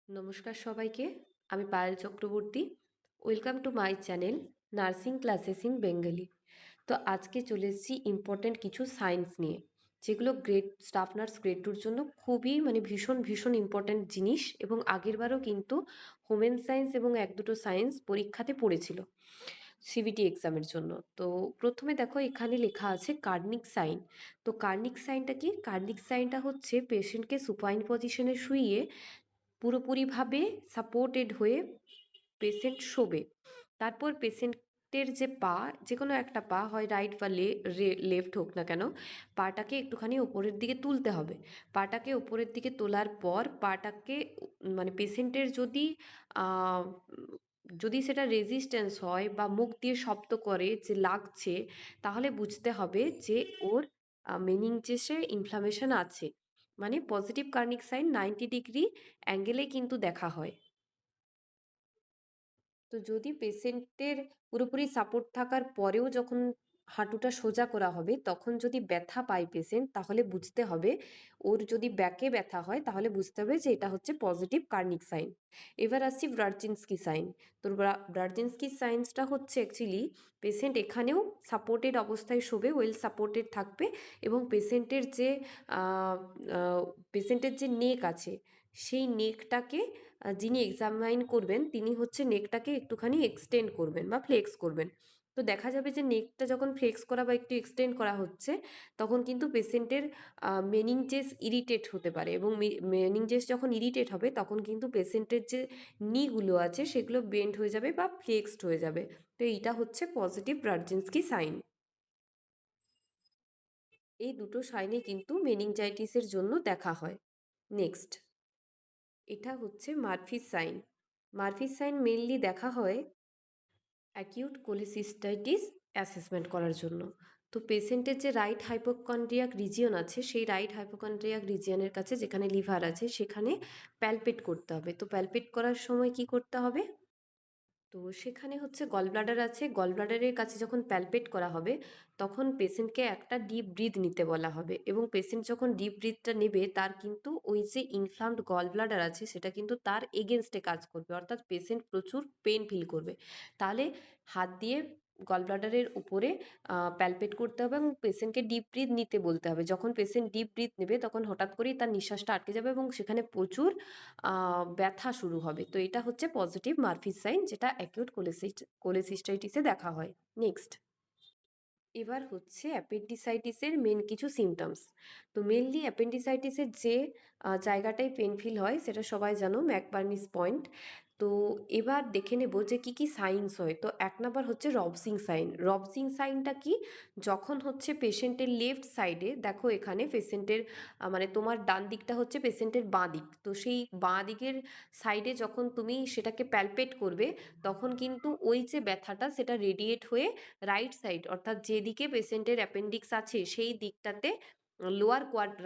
নমস্কার সবাইকে। আমি Payel Chakraborty. Welcome to my channel nursing classes in Bengali. তো আজকে চলে এসেছি ইম্পর্ট্যান্ট কিছু সায়েন্স নিয়ে, যেগুলো স্টাফ নার্স গ্রেড টুর জন্য খুবই ভীষণ ভীষণ ইম্পর্ট্যান্ট জিনিস, এবং আগেরবারও কিন্তু হোমেন সায়েন্স এবং এক দুটো সায়েন্স পরীক্ষাতে পড়েছিল সিবিটি এক্সামের জন্য। তো প্রথমে দেখো এখানে লেখা আছে কার্নিক সাইন। তো কার্নিক সাইনটা কি? কার্নিক সাইনটা হচ্ছে পেশেন্টকে সুপাইন পজিশনে শুইয়ে পুরোপুরিভাবে সাপোর্টেড হয়ে পেশেন্ট শোবে। তারপর পেশেন্টের যে পা, যে কোনো একটা পা, হয় রাইট বা লেফট হোক না কেন, পাটাকে একটুখানি ওপরের দিকে তুলতে হবে। পাটাকে ওপরের দিকে তোলার পর পাটাকে পেশেন্টের আহ, যদি সেটা রেজিস্ট্যান্স হয় বা মুখ দিয়ে শব্দ করে যে লাগছে, তাহলে বুঝতে হবে যে ওর মেনিনজেসে ইনফ্লামেশন আছে। মানে পজিটিভ কার্নিক সাইন 90 ডিগ্রি অ্যাঙ্গেলে কিন্তু দেখা হয়। তো যদি পেশেন্টের পুরোপুরি সাপোর্ট থাকার পরেও যখন হাঁটুটা সোজা করা হবে তখন যদি ব্যথা পায় পেশেন্ট, তাহলে বুঝতে হবে, ওর যদি ব্যাকে ব্যথা হয় তাহলে বুঝতে হবে যে এটা হচ্ছে পজিটিভ কার্নিক সাইন। এবার আসছি ব্রাডজিনস্কি সাইন। তো ব্রাডজিনস্কি সাইন্সটা হচ্ছে অ্যাকচুয়ালি পেশেন্ট এখানেও সাপোর্টেড অবস্থায় শোবে, ওয়েল সাপোর্টেড থাকবে, এবং পেশেন্টের যে নেক আছে, সেই নেকটাকে যিনি এক্সামাইন করবেন তিনি হচ্ছে নেকটাকে একটুখানি এক্সটেন্ড করবেন বা ফ্লেক্স করবেন। তো দেখা যাবে যে নেকটা যখন ফ্লেক্স করা বা একটু এক্সটেন্ড করা হচ্ছে, তখন কিন্তু পেশেন্টের মেনিনজেস ইরিটেট হতে পারে, এবং মেনিনজেস যখন ইরিটেট হবে তখন কিন্তু পেশেন্টের যে নিগুলো আছে সেগুলো বেন্ড হয়ে যাবে বা ফ্লেক্সড হয়ে যাবে। তো এইটা হচ্ছে পজিটিভ ব্রাডজিনস্কি সাইন। এই দুটো সাইনে কিন্তু মেনিনজাইটিসের জন্য দেখা হয়। নেক্সট, এটা হচ্ছে মারফিস সাইন। মারফিস সাইন মেইনলি দেখা হয় অ্যাকিউট কোলিসিস্টাইটিস অ্যাসেসমেন্ট করার জন্য। তো পেশেন্টের যে রাইট হাইপোকন্ড্রিয়াক রিজিয়ন আছে, সেই রাইট হাইপোকন্ড্রিয়াক রিজিয়নের কাছে যেখানে লিভার আছে সেখানে প্যালপেট করতে হবে। তো প্যালপেট করার সময় কি করতে হবে? তো সেখানে হচ্ছে গল ব্লাডার আছে, গল ব্লাডারের কাছে যখন প্যালপেট করা হবে তখন পেশেন্টকে একটা ডিপ ব্রিথ নিতে বলা হবে, এবং পেশেন্ট যখন ডিপ ব্রিথটা নেবে তার কিন্তু ওই যে ইনফ্লামড গল ব্লাডার আছে সেটা কিন্তু তার এগেনস্টে কাজ করবে, অর্থাৎ পেশেন্ট প্রচুর পেন ফিল করবে। তাহলে হাত দিয়ে গল ব্লাডারের উপরে প্যালপেট করতে হবে এবং পেশেন্টকে ডিপ ব্রিথ নিতে বলতে হবে। যখন পেশেন্ট ডিপ ব্রিথ নেবে তখন হঠাৎ করেই তার নিঃশ্বাসটা আটকে যাবে এবং সেখানে প্রচুর ব্যথা শুরু হবে। তো এটা হচ্ছে পজিটিভ মারফিস সাইন, যেটা অ্যাকিউট কোলেসিস্টাইটিসে দেখা হয়। নেক্সট, এবার হচ্ছে অ্যাপেন্ডিসাইটিসের মেন কিছু সিমটমস। তো মেনলি অ্যাপেন্ডিসাইটিসের যে জায়গাটায় পেন ফিল হয় সেটা সবাই জানো, ম্যাকবার্নিস পয়েন্ট। তো এবার দেখে নেব যে কি কি সাইনস হয়। তো এক নাম্বার হচ্ছে রবসিং সাইন। রবসিং সাইনটা কি? যখন হচ্ছে পেশেন্টের লেফট সাইডে, দেখো এখানে পেশেন্টের তোমার ডান দিকটা হচ্ছে পেশেন্টের বাঁ দিক, তো সেই বাঁ দিকের সাইডে যখন তুমি সেটাকে প্যালপেট করবে তখন কিন্তু ওই যে ব্যথাটা সেটা রেডিয়েট হয়ে রাইট সাইড, অর্থাৎ যেদিকে পেশেন্টের অ্যাপেন্ডিক্স আছে সেই দিকটাতে,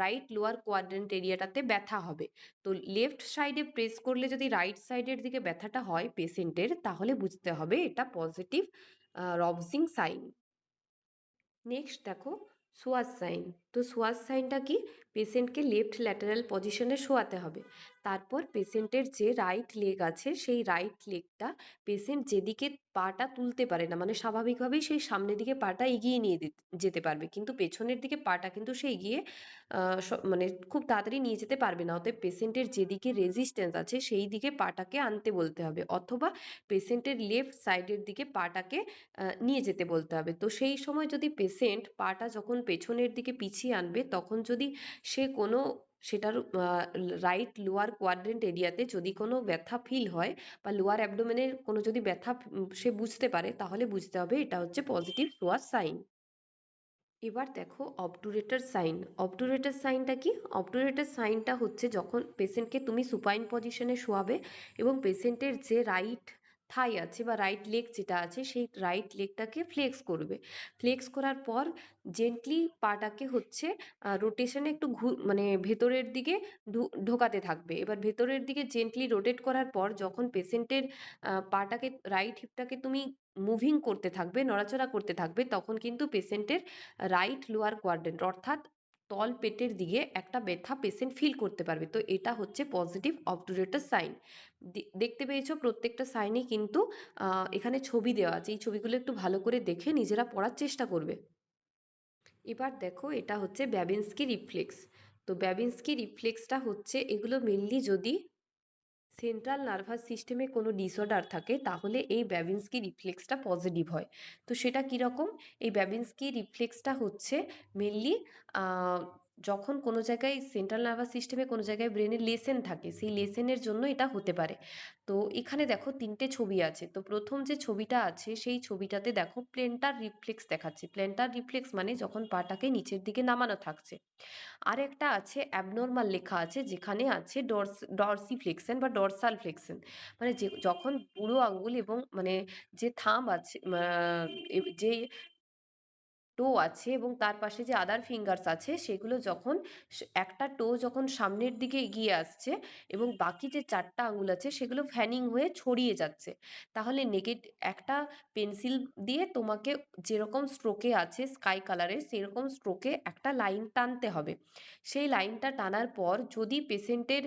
রাইট লোয়ার কোয়াড্রেন্ট এরিয়াটাতে ব্যথা হবে। তো লেফট সাইডে প্রেস করলে যদি রাইট সাইডের দিকে ব্যথাটা হয় পেশেন্টের, তাহলে বুঝতে হবে এটা পজিটিভ রবসিং সাইন। নেক্সট দেখো সোয়াস সাইন। তো সোয়াস সাইনটা কি? পেশেন্টকে লেফট ল্যাটারাল পজিশনে শোয়াতে হবে। তারপর পেশেন্টের যে রাইট লেগ আছে সেই রাইট লেগটা পেশেন্ট যেদিকে পাটা তুলতে পারে না, স্বাভাবিকভাবেই সেই সামনের দিকে পাটা এগিয়ে নিয়ে যেতে পারবে, কিন্তু পেছনের দিকে পাটা কিন্তু সে এগিয়ে খুব তাড়াতাড়ি নিয়ে যেতে পারবে না। অতএব পেশেন্টের যেদিকে রেজিস্ট্যান্স আছে সেই দিকে পাটাকে আনতে বলতে হবে, অথবা পেশেন্টের লেফট সাইডের দিকে পাটাকে নিয়ে যেতে বলতে হবে। তো সেই সময় যদি পেশেন্ট পাটা যখন পেছনের দিকে পিছিয়ে আনবে তখন যদি সে কোনো সেটার রাইট লোয়ার কোয়াড্রেন্ট এরিয়াতে যদি কোনো ব্যথা ফিল হয় বা লোয়ার অ্যাবডোমেনের কোনো যদি ব্যথা সে বুঝতে পারে, তাহলে বুঝতে হবে এটা হচ্ছে পজিটিভ সোয়াস সাইন। এবার দেখো অবটুরেটর সাইন। অবটুরেটর সাইনটা কি? অবটুরেটর সাইনটা হচ্ছে যখন পেশেন্টকে তুমি সুপাইন পজিশনে শোয়াবে এবং পেশেন্টের যে রাইট থাই আছে বা রাইট লেগ যেটা আছে সেই রাইট লেগটাকে ফ্লেক্স করবে। ফ্লেক্স করার পর জেন্টলি পাটাকে হচ্ছে রোটেশনে একটু ভেতরের দিকে ঢোকাতে থাকবে। এবার ভেতরের দিকে জেন্টলি রোটেট করার পর যখন পেশেন্টের পাটাকে, রাইট হিপটাকে তুমি মুভিং করতে থাকবে, নড়াচড়া করতে থাকবে, তখন কিন্তু পেশেন্টের রাইট লোয়ার কোয়াড্রেন্ট, অর্থাৎ তল পেটের দিকে একটা ব্যথা পেশেন্ট ফিল করতে পারবে। তো এটা হচ্ছে পজিটিভ অবটুরেটর সাইন। দেখতে পেয়েছো প্রত্যেকটা সাইনই কিন্তু এখানে ছবি দেওয়া আছে। এই ছবিগুলো একটু ভালো করে দেখে নিজেরা পড়ার চেষ্টা করবে। এবার দেখো এটা হচ্ছে ব্যাবিন্সকি রিফ্লেক্স। তো ব্যাবিন্সকি রিফ্লেক্সটা হচ্ছে এগুলো মেনলি যদি সেন্ট্রাল নার্ভাস সিস্টেমে কোনো ডিসঅর্ডার থাকে তাহলে এই ব্যাবিন্সকি রিফ্লেক্সটা পজিটিভ হয়। তো সেটা কীরকম? এই ব্যাবিন্সকি রিফ্লেক্সটা হচ্ছে মেনলি যখন কোনো জায়গায় সেন্ট্রাল নার্ভাস সিস্টেমে কোনো জায়গায় ব্রেনের লেসেন থাকে, সেই লেসেনের জন্য এটা হতে পারে। তো এখানে দেখো তিনটে ছবি আছে। তো প্রথম যে ছবিটা আছে সেই ছবিটাতে দেখো প্ল্যান্টার রিফ্লেক্স দেখাচ্ছে। প্ল্যান্টার রিফ্লেক্স মানে যখন পাটাকে নিচের দিকে নামানো থাকছে। আরেকটা আছে অ্যাবনর্মাল লেখা আছে, যেখানে আছে ডরসিফ্লেক্সন বা ডরসাল ফ্লেক্সন, মানে যে যখন বুড়ো আঙ্গুল এবং মানে যে থাম্ব আছে যে টো আছে এবং তার পাশে যে আদার ফিঙ্গার্স আছে সেগুলো যখন একটা টো যখন সামনের দিকে এগিয়ে আসছে এবং বাকি যে চারটা আঙুল আছে সেগুলো ফ্যানিং হয়ে ছড়িয়ে যাচ্ছে, তাহলে একটা পেন্সিল দিয়ে তোমাকে যেরকম স্ট্রোকে আছে স্কাই কালারের সেরকম স্ট্রোকে একটা লাইন টানতে হবে। সেই লাইনটা টানার পর যদি পেশেন্টের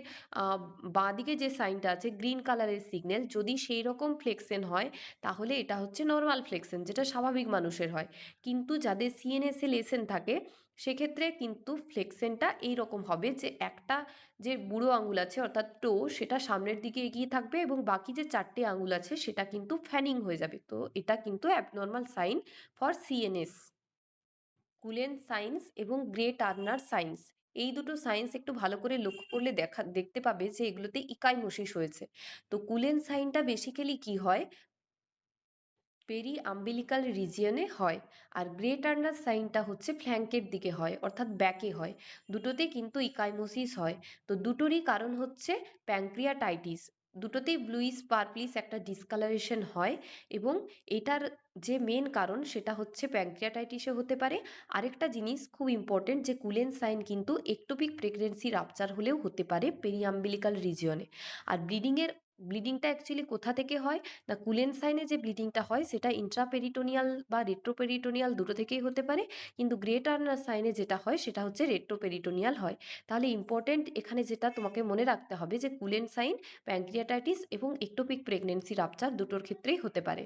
বাঁ দিকে যে সাইনটা আছে গ্রিন কালারের সিগন্যাল যদি সেই রকম ফ্লেক্সেন হয় তাহলে এটা হচ্ছে নর্মাল ফ্লেক্সেন, যেটা স্বাভাবিক মানুষের হয়। কিন্তু যাদের সিএনএসএ লেসেন থাকে সেক্ষেত্রে কিন্তু ফ্লেক্সেনটা এইরকম হবে যে একটা যে বুড়ো আঙুল আছে অর্থাৎ টো সেটা সামনের দিকে এগিয়ে থাকবে এবং বাকি যে চারটে আঙুল আছে সেটা কিন্তু ফ্যানিং হয়ে যাবে। তো এটা কিন্তু abnormal sign for CNS. Cullen signs এবং গ্রে টার্নার সাইন্স, এই দুটো সাইন্স একটু ভালো করে লক্ষ্য করলে দেখতে পাবে যে এগুলোতে ইকাইমোসিস হয়েছে। তো কুলেন সাইনটা বেসিক্যালি কি হয়, পেরি আম্বিলিকাল রিজিয়নে হয়, আর গ্রে টার্নার সাইনটা হচ্ছে ফ্ল্যাঙ্কের দিকে হয় অর্থাৎ ব্যাকে হয়। দুটোতেই কিন্তু ইকাইমোসিস হয়। তো দুটোরই কারণ হচ্ছে প্যাঙ্ক্রিয়াটাইটিস। দুটোতেই ব্লুইস পার্পলিস একটা ডিসকালারেশন হয় এবং এটার যে মেন কারণ সেটা হচ্ছে প্যাঙ্ক্রিয়াটাইটিসে হতে পারে। আরেকটা জিনিস খুব ইম্পর্টেন্ট, যে কুলেন সাইন কিন্তু একটোপিক প্রেগনেন্সি রাপচার হলেও হতে পারে পেরিয়াম্বিলিকাল রিজিয়নে। আর ব্লিডিংটা অ্যাকচুয়ালি কোথা থেকে হয় না, কুলেন সাইনে যে ব্লিডিংটা হয় সেটা ইন্ট্রাপেরিটোনিয়াল বা রেট্রোপেরিটোনিয়াল দুটো থেকেই হতে পারে, কিন্তু গ্রে টার্নার সাইনে যেটা হয় সেটা হচ্ছে রেট্রোপেরিটোনিয়াল হয়। তাহলে ইম্পর্টেন্ট এখানে যেটা তোমাকে মনে রাখতে হবে যে কুলেন সাইন প্যাঙ্ক্রিয়াটাইটিস এবং একটোপিক প্রেগনেন্সি রাপচার দুটোর ক্ষেত্রেই হতে পারে।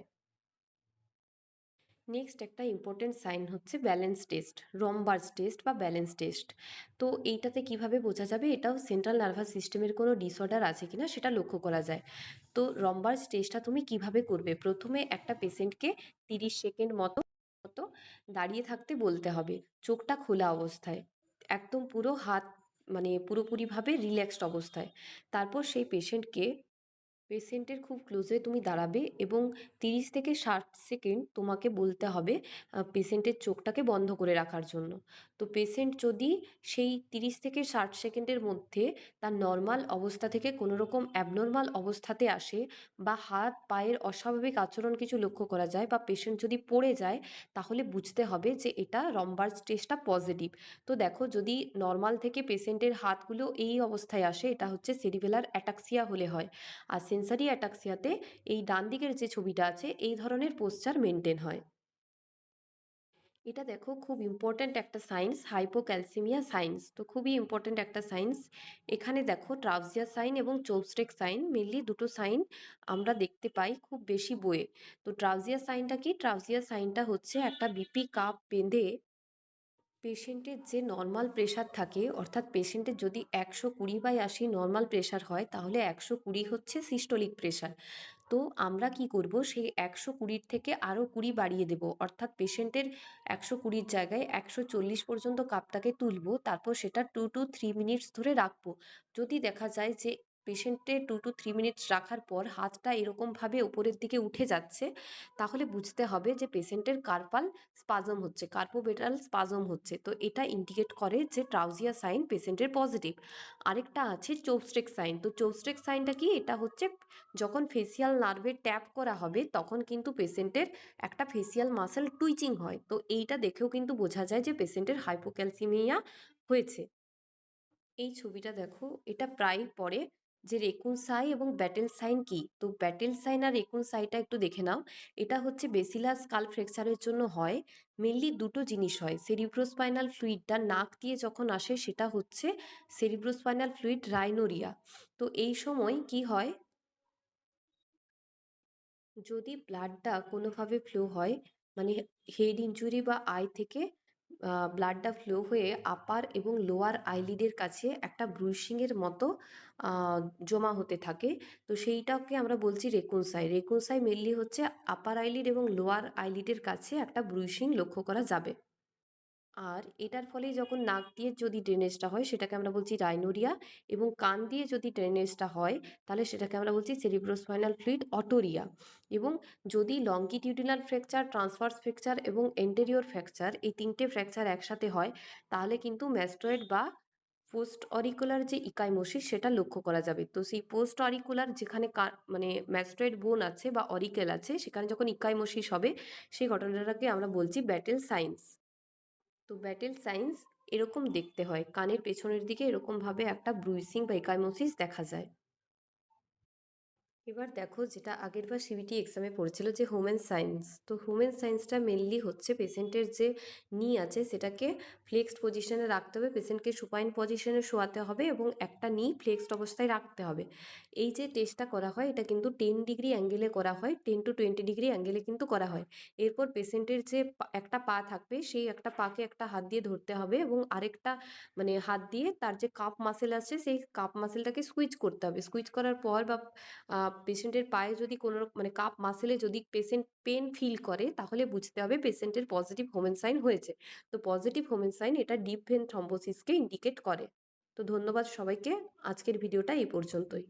নেক্সট একটা ইম্পর্টেন্ট সাইন হচ্ছে ব্যালেন্স টেস্ট, রমবার্জ টেস্ট বা ব্যালেন্স টেস্ট। তো এইটাতে কিভাবে বোঝা যাবে এটাও সেন্ট্রাল নার্ভাস সিস্টেমের কোনো ডিসঅর্ডার আছে কিনা সেটা লক্ষ্য করা যায়। তো রমবার্জ টেস্টটা তুমি কিভাবে করবে, প্রথমে একটা পেশেন্টকে 30 সেকেন্ড মতো দাঁড়িয়ে থাকতে বলতে হবে চোখটা খোলা অবস্থায়, একদম পুরো হাত মানে পুরোপুরিভাবে রিল্যাক্সড অবস্থায়। তারপর সেই পেশেন্টের খুব ক্লোজে তুমি দাঁড়াবে এবং 30 থেকে 60 সেকেন্ড তোমাকে বলতে হবে পেশেন্টের চোখটাকে বন্ধ করে রাখার জন্য। তো পেশেন্ট যদি সেই 30 থেকে 60 সেকেন্ডের মধ্যে তার নর্মাল অবস্থা থেকে কোনো রকম অ্যাবনর্মাল অবস্থাতে আসে বা হাত পায়ের অস্বাভাবিক আচরণ কিছু লক্ষ্য করা যায় বা পেশেন্ট যদি পড়ে যায় তাহলে বুঝতে হবে যে এটা রমবার্জ টেস্টটা পজিটিভ। তো দেখো যদি নর্মাল থেকে পেশেন্টের হাতগুলো এই অবস্থায় আসে এটা হচ্ছে সেরিবেলার অ্যাটাক্সিয়া হলে হয়। আর সেন্সারি অ্যাটাক্সিয়াতে এই ডান দিকের যে ছবিটা আছে এই ধরনের পোশ্চার মেনটেন হয়। এটা দেখো খুব ইম্পর্ট্যান্ট একটা সাইন্স, হাইপোক্যালসিমিয়া সাইন্স। তো খুবই ইম্পর্ট্যান্ট একটা সাইন্স। এখানে দেখো ট্রাউজিয়া সাইন এবং চোপস্টেক সাইন মেনলি দুটো সাইন আমরা দেখতে পাই খুব বেশি বইয়ে। তো ট্রাউজিয়া সাইনটা কি, ট্রাউজিয়া সাইনটা হচ্ছে একটা বিপি কাপ বেঁধে পেশেন্টের যে নর্মাল প্রেশার থাকে অর্থাৎ পেশেন্টের যদি 120/80 নর্মাল প্রেশার হয় তাহলে 120 হচ্ছে সিস্টোলিক প্রেশার। তো আমরা কি করব, সেই 120 থেকে আরও 20 বাড়িয়ে দেব, অর্থাৎ পেশেন্টের 120 জায়গায় 140 পর্যন্ত কাপটাকে তুলবো, তারপর সেটা 2 to 3 মিনিটস ধরে রাখবো। যদি দেখা যায় যে পেশেন্টের 2 to 3 মিনিটস রাখার পর হাতটা এরকমভাবে উপরের দিকে উঠে যাচ্ছে, তাহলে বুঝতে হবে যে পেশেন্টের কার্পাল স্পাজম হচ্ছে, কার্পোবেটাল স্পাজম হচ্ছে। তো এটা ইন্ডিকেট করে যে ট্রাউজিয়া সাইন পেশেন্টের পজিটিভ। আরেকটা আছে চোপস্টেক সাইন। তো চোপস্টেক সাইনটা কি, এটা হচ্ছে যখন ফেসিয়াল নার্ভে ট্যাপ করা হবে তখন কিন্তু পেশেন্টের একটা ফেসিয়াল মাসেল টুইচিং হয়। তো এইটা দেখেও কিন্তু বোঝা যায় যে পেশেন্টের হাইপোক্যালসিমিয়া হয়েছে। এই ছবিটা দেখো, এটা প্রায় পড়ে যে রেকুনসাই এবং ব্যাটেল সাইন কি? তো ব্যাটেল সাইন আর রেকুনসাইটা একটু দেখে নাও। এটা হচ্ছে বেসিলার স্কাল ফ্র্যাকচারের জন্য হয়। মেনলি দুটো জিনিস হয়, সেরিব্রোস্পাইনাল ফ্লুইডটা নাক দিয়ে যখন আসে সেটা হচ্ছে সেরিব্রোস্পাইনাল ফ্লুইড রাইনোরিয়া। তো এই সময় কি হয়, যদি ব্লাডটা কোনোভাবে ফ্লো হয়, মানে হেড ইনজুরি বা আই থেকে ব্লাডটা ফ্লো হয়ে আপার এবং লোয়ার আইলিডের কাছে একটা ব্রুশিংয়ের মতো আহ, জমা হতে থাকে, তো সেইটাকে আমরা বলছি রেকুনসাই। রেকুনসাই মেনলি হচ্ছে আপার আইলিড এবং লোয়ার আইলিডের কাছে একটা ব্রুশিং লক্ষ্য করা যাবে। আর এটার ফলে যখন নাক দিয়ে যদি ড্রেনেজটা হয় সেটাকে আমরা বলছি রাইনোরিয়া, এবং কান দিয়ে যদি ড্রেনেজটা হয় তাহলে সেটাকে আমরা বলছি সেরিব্রোস্পাইনাল ফ্লুইড অটোরিয়া। এবং যদি লঙ্গিটিউডিনাল ফ্র্যাকচার, ট্রান্সভার্স ফ্র্যাকচার এবং এন্টেরিয়র ফ্র্যাকচার, এই তিনটে ফ্র্যাকচার একসাথে হয় তাহলে কিন্তু ম্যাস্টয়েড বা পোস্ট অরিকুলার যে ইকাইমোসিস সেটা লক্ষ্য করা যাবে। তো সেই পোস্ট অরিকুলার যেখানে মানে ম্যাস্টয়েড বোন আছে বা অরিকেল আছে সেখানে যখন ইকাইমোসিস হবে সেই ঘটনাটাকে আমরা বলছি ব্যাটেল সাইন্স। তো ব্যাটেল সাইন্স এরকম দেখতে হয়, কানের পেছনের দিকে এরকমভাবে একটা ব্রুইসিং বা একাইমোসিস দেখা যায়। এবার দেখো, যেটা আগেরবার সিবিটি এক্সামে পড়েছিল যে হোমেন সায়েন্স, তো হোমেন সায়েন্সটা মেনলি হচ্ছে পেশেন্টের যে নি আছে সেটাকে ফ্লেক্সড পজিশনে রাখতে হবে, পেশেন্টকে সুপাইন পজিশনে শোয়াতে হবে এবং একটা নি ফ্লেক্সড অবস্থায় রাখতে হবে। এই যে টেস্টটা করা হয় এটা কিন্তু 10 ডিগ্রি অ্যাঙ্গেলে করা হয়, 10 to 20 ডিগ্রি অ্যাঙ্গেলে কিন্তু করা হয়। এরপর পেশেন্টের যে একটা পা থাকবে সেই একটা পাকে একটা হাত দিয়ে ধরতে হবে এবং আরেকটা মানে হাত দিয়ে তার যে কাপ মাসেল আছে সেই কাপ মাসেলটাকে স্কুইজ করতে হবে। স্কুইজ করার পর বা পেশেন্টের পায়ে যদি কোনো মানে কাপ মাসেলে যদি পেশেন্ট পেন ফিল করে তাহলে বুঝতে হবে পেশেন্টের পজিটিভ হোমেনসাইন হয়েছে। তো পজিটিভ হোমেনসাইন এটা ডিপ ভেন থ্রম্বোসিসকে ইন্ডিকেট করে। তো ধন্যবাদ সবাইকে, আজকের ভিডিওটা এই পর্যন্তই।